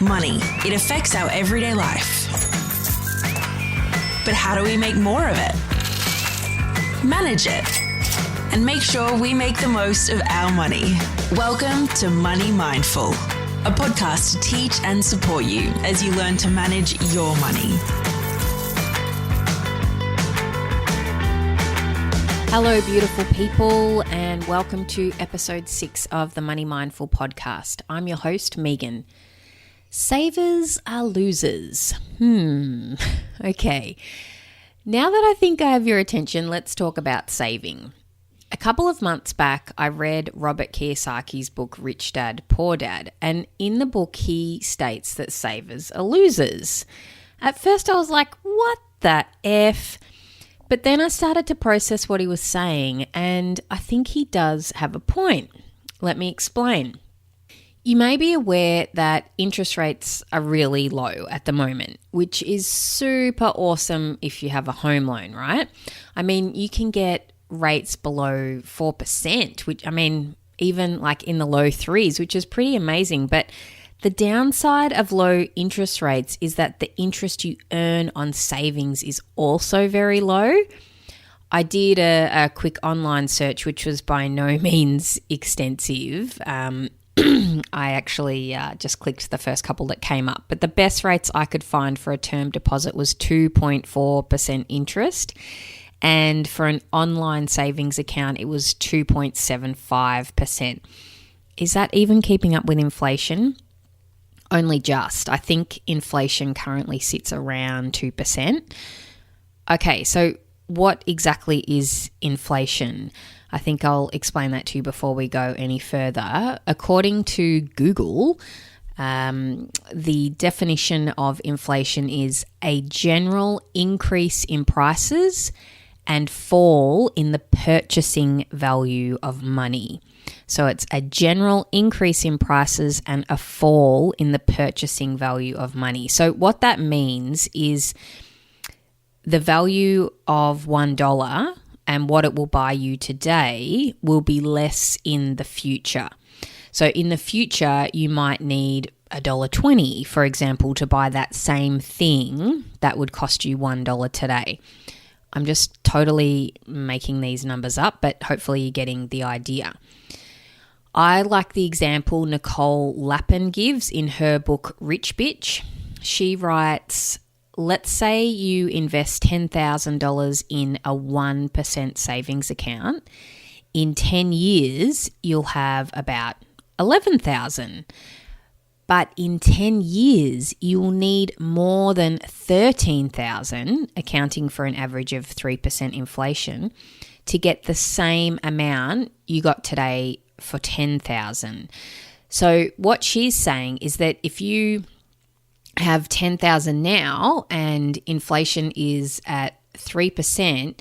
Money. It affects our everyday life. But how do we make more of it? Manage it. And make sure we make the most of our money. Welcome to Money Mindful, a podcast to teach and support you as you learn to manage your money. Hello, beautiful people, and welcome to episode 6 of the Money Mindful podcast. I'm your host, Meaghan. Savers are losers. Okay. Now that I think I have your attention, let's talk about saving. A couple of months back, I read Robert Kiyosaki's book, Rich Dad, Poor Dad, and in the book, he states that savers are losers. At first, I was like, what the F? But then I started to process what he was saying, and I think he does have a point. Let me explain. You may be aware that interest rates are really low at the moment, which is super awesome if you have a home loan, right? I mean, you can get rates below 4%, which, I mean, even like in the low threes, which is pretty amazing. But the downside of low interest rates is that the interest you earn on savings is also very low. I did a quick online search, which was by no means extensive. I actually just clicked the first couple that came up. But the best rates I could find for a term deposit was 2.4% interest. And for an online savings account, it was 2.75%. Is that even keeping up with inflation? Only just. I think inflation currently sits around 2%. Okay, so what exactly is inflation? I think I'll explain that to you before we go any further. According to Google, the definition of inflation is a general increase in prices and fall in the purchasing value of money. So it's a general increase in prices and a fall in the purchasing value of money. So what that means is the value of $1 and what it will buy you today will be less in the future. So in the future, you might need $1.20, for example, to buy that same thing that would cost you $1 today. I'm just totally making these numbers up, but hopefully you're getting the idea. I like the example Nicole Lapin gives in her book, Rich Bitch. She writes, let's say you invest $10,000 in a 1% savings account. In 10 years, you'll have about $11,000. But in 10 years, you will need more than $13,000, accounting for an average of 3% inflation, to get the same amount you got today for $10,000. So what she's saying is that if you have $10,000 now and inflation is at 3%,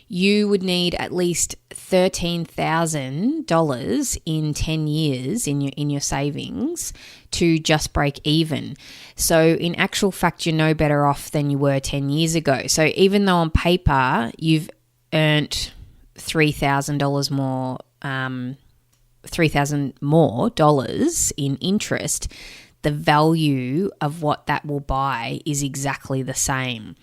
you would need at least $13,000 in 10 years in your savings to just break even. So in actual fact, you're no better off than you were 10 years ago. So even though on paper you've earned $3,000 more, $3,000 more dollars in interest, the value of what that will buy is exactly the same.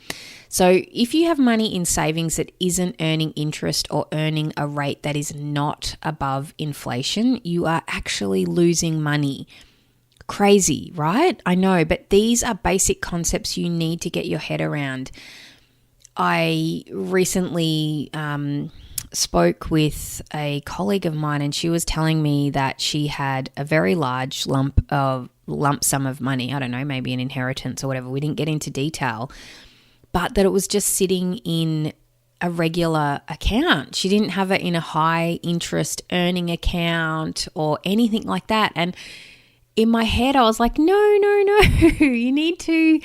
So if you have money in savings that isn't earning interest or earning a rate that is not above inflation, you are actually losing money. Crazy, right? I know, but these are basic concepts you need to get your head around. I recently spoke with a colleague of mine, and she was telling me that she had a very large lump sum of money. I don't know, maybe an inheritance or whatever. We didn't get into detail, but that it was just sitting in a regular account. She didn't have it in a high interest earning account or anything like that. And in my head, I was like, no, you need to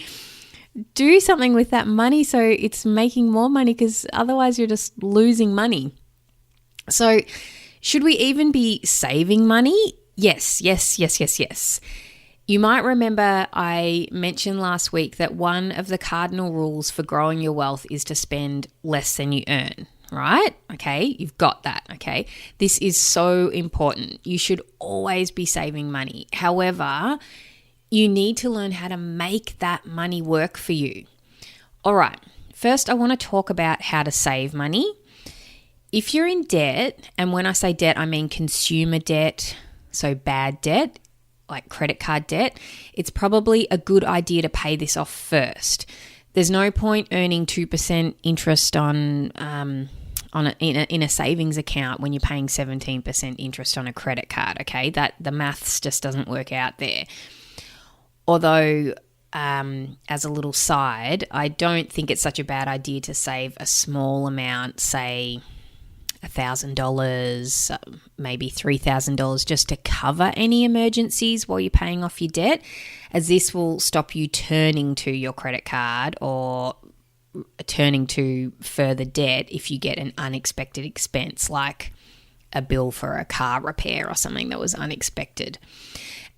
do something with that money so it's making more money, because otherwise you're just losing money. So should we even be saving money? Yes. You might remember I mentioned last week that one of the cardinal rules for growing your wealth is to spend less than you earn, right? Okay, you've got that, okay? This is so important. You should always be saving money. However, you need to learn how to make that money work for you. All right, first I want to talk about how to save money. If you're in debt, and when I say debt, I mean consumer debt, so bad debt, like credit card debt, it's probably a good idea to pay this off first. There's no point earning 2% interest in a savings account when you're paying 17% interest on a credit card, okay? That the maths just doesn't work out there. Although, as a little side, I don't think it's such a bad idea to save a small amount, say $1,000, maybe $3,000, just to cover any emergencies while you're paying off your debt, as this will stop you turning to your credit card or turning to further debt if you get an unexpected expense like a bill for a car repair or something that was unexpected.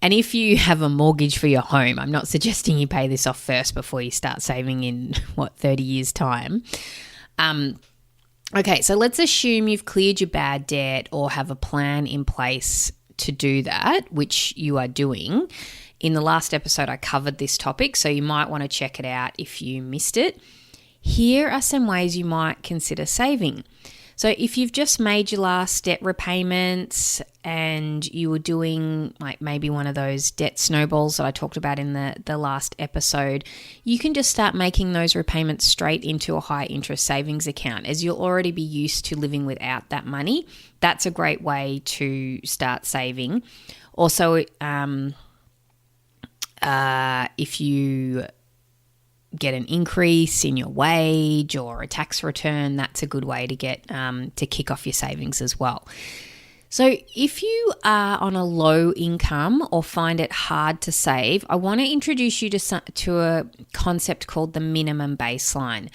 And if you have a mortgage for your home, I'm not suggesting you pay this off first before you start saving in, 30 years' time. Okay, so let's assume you've cleared your bad debt or have a plan in place to do that, which you are doing. In the last episode, I covered this topic, so you might want to check it out if you missed it. Here are some ways you might consider saving. So if you've just made your last debt repayments and you were doing like maybe one of those debt snowballs that I talked about in the last episode, you can just start making those repayments straight into a high interest savings account, as you'll already be used to living without that money. That's a great way to start saving. Also, if you get an increase in your wage or a tax return, that's a good way to get to kick off your savings as well. So if you are on a low income or find it hard to save, I want to introduce you to a concept called the minimum baseline.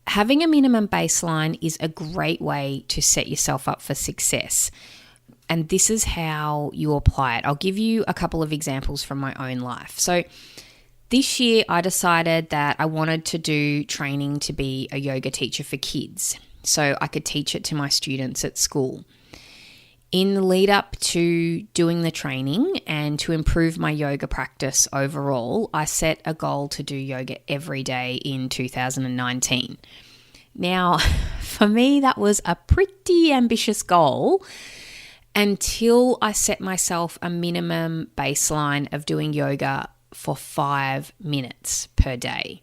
Having a minimum baseline is a great way to set yourself up for success. And this is how you apply it. I'll give you a couple of examples from my own life. So this year, I decided that I wanted to do training to be a yoga teacher for kids so I could teach it to my students at school. In the lead up to doing the training and to improve my yoga practice overall, I set a goal to do yoga every day in 2019. Now, for me, that was a pretty ambitious goal until I set myself a minimum baseline of doing yoga for 5 minutes per day.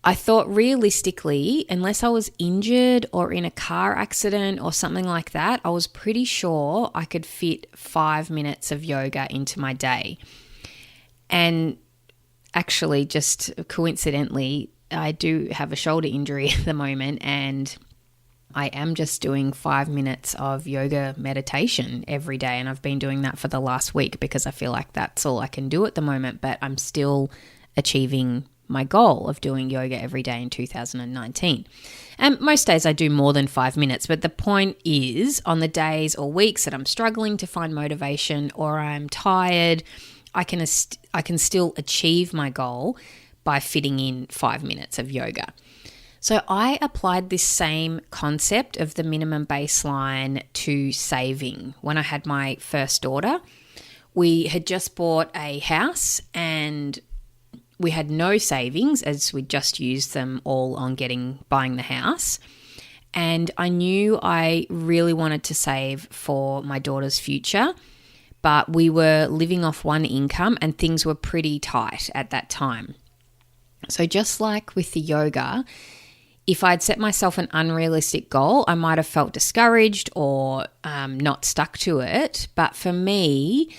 I thought realistically, unless I was injured or in a car accident or something like that, I was pretty sure I could fit 5 minutes of yoga into my day. And actually, just coincidentally, I do have a shoulder injury at the moment, and I am just doing 5 minutes of yoga meditation every day, and I've been doing that for the last week because I feel like that's all I can do at the moment, but I'm still achieving my goal of doing yoga every day in 2019. And most days I do more than 5 minutes, but the point is, on the days or weeks that I'm struggling to find motivation or I'm tired, I can still achieve my goal by fitting in 5 minutes of yoga. So I applied this same concept of the minimum baseline to saving. When I had my first daughter, we had just bought a house and we had no savings, as we just used them all on buying the house. And I knew I really wanted to save for my daughter's future, but we were living off one income and things were pretty tight at that time. So just like with the yoga, if I'd set myself an unrealistic goal, I might have felt discouraged or not stuck to it. But for me,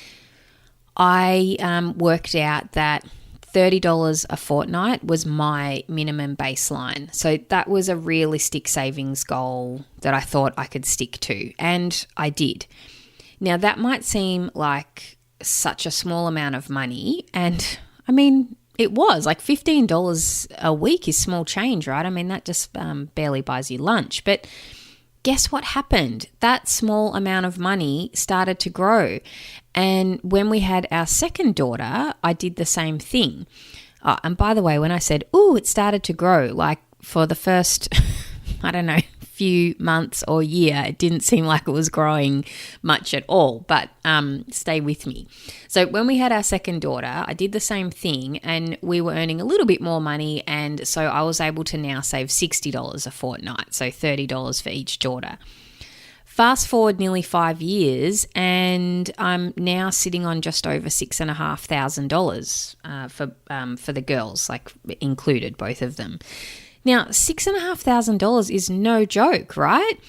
I worked out that $30 a fortnight was my minimum baseline. So that was a realistic savings goal that I thought I could stick to, and I did. Now, that might seem like such a small amount of money, and I mean, it was like $15 a week is small change, right? I mean, that just barely buys you lunch. But guess what happened? That small amount of money started to grow. And when we had our second daughter, I did the same thing. And by the way, when I said, it started to grow, like for the first, few months or year, it didn't seem like it was growing much at all, but stay with me. So when we had our second daughter, I did the same thing and we were earning a little bit more money, and so I was able to now save $60 a fortnight, so $30 for each daughter. Fast forward nearly 5 years and I'm now sitting on just over $6,500 for the girls, like included, both of them. Now, $6,500 is no joke, right?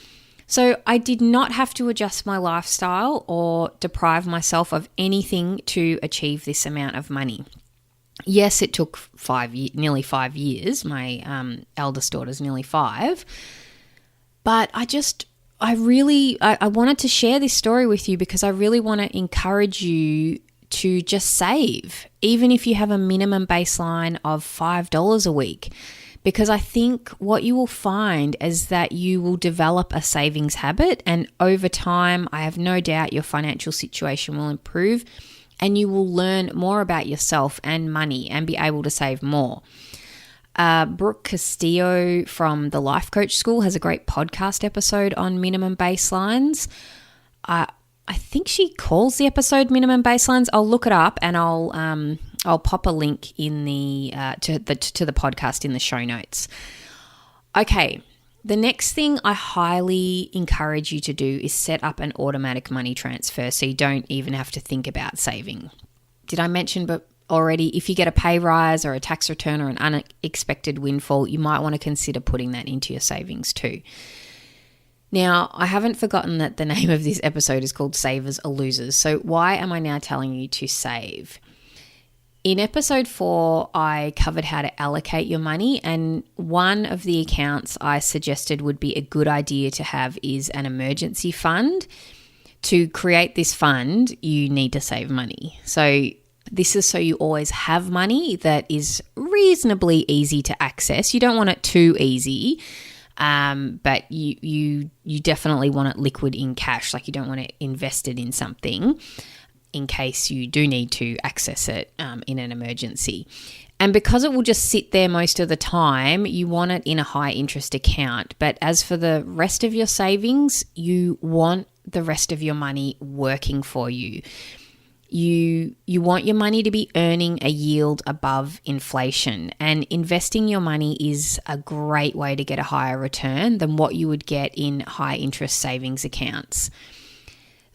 So I did not have to adjust my lifestyle or deprive myself of anything to achieve this amount of money. Yes, it took nearly 5 years. My eldest daughter's nearly 5. But I wanted to share this story with you because I really want to encourage you to just save, even if you have a minimum baseline of $5 a week. Because I think what you will find is that you will develop a savings habit, and over time, I have no doubt your financial situation will improve and you will learn more about yourself and money and be able to save more. Brooke Castillo from the Life Coach School has a great podcast episode on minimum baselines. I think she calls the episode Minimum Baselines. I'll look it up and I'll pop a link in to the podcast in the show notes. Okay, the next thing I highly encourage you to do is set up an automatic money transfer so you don't even have to think about saving. Did I mention already, if you get a pay rise or a tax return or an unexpected windfall, you might want to consider putting that into your savings too. Now, I haven't forgotten that the name of this episode is called Savers or Losers. So why am I now telling you to save? In episode 4, I covered how to allocate your money, and one of the accounts I suggested would be a good idea to have is an emergency fund. To create this fund, you need to save money. So this is so you always have money that is reasonably easy to access. You don't want it too easy, but you definitely want it liquid in cash. Like you don't want it invested in something in case you do need to access it in an emergency. And because it will just sit there most of the time, you want it in a high interest account. But as for the rest of your savings, you want the rest of your money working for you. You want your money to be earning a yield above inflation, and investing your money is a great way to get a higher return than what you would get in high interest savings accounts.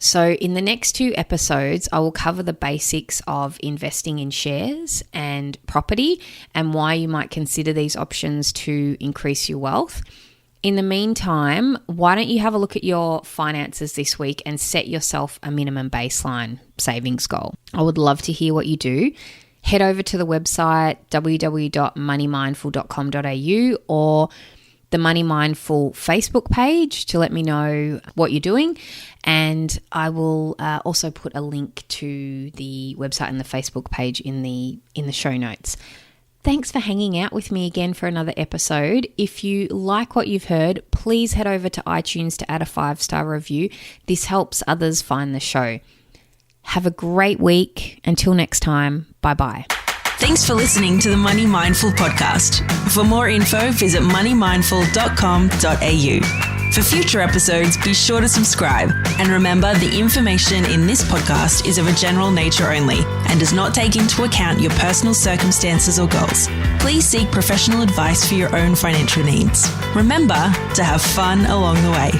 So in the next 2 episodes, I will cover the basics of investing in shares and property and why you might consider these options to increase your wealth. In the meantime, why don't you have a look at your finances this week and set yourself a minimum baseline savings goal? I would love to hear what you do. Head over to the website www.moneymindful.com.au or the Money Mindful Facebook page to let me know what you're doing. And I will also put a link to the website and the Facebook page in the show notes. Thanks for hanging out with me again for another episode. If you like what you've heard, please head over to iTunes to add a 5-star review. This helps others find the show. Have a great week. Until next time, bye-bye. Thanks for listening to the Money Mindful podcast. For more info, visit moneymindful.com.au. For future episodes, be sure to subscribe. And remember, the information in this podcast is of a general nature only and does not take into account your personal circumstances or goals. Please seek professional advice for your own financial needs. Remember to have fun along the way.